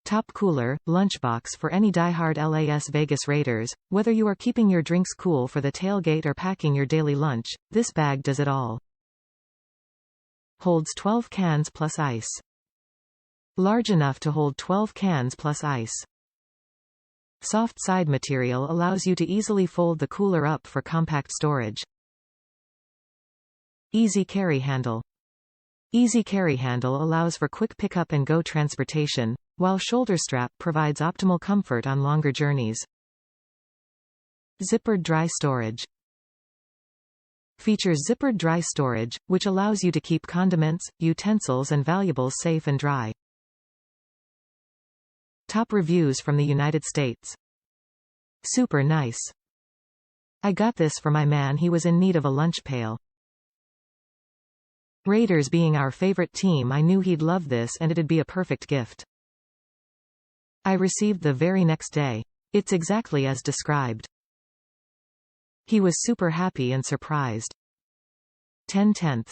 Top cooler, lunchbox for any diehard Las Vegas Raiders. Whether you are keeping your drinks cool for the tailgate or packing your daily lunch, this bag does it all. Holds 12 cans plus ice. Large enough to hold 12 cans plus ice. Soft side material allows you to easily fold the cooler up for compact storage. Easy carry handle. Easy carry handle allows for quick pick-up and go transportation, while shoulder strap provides optimal comfort on longer journeys. Zippered dry storage. Features zippered dry storage, which allows you to keep condiments, utensils and valuables safe and dry. Top reviews from the United States. Super nice. I got this for my man, he was in need of a lunch pail. Raiders being our favorite team, I knew he'd love this and it'd be a perfect gift. I received the very next day. It's exactly as described. He was super happy and surprised. 10/10.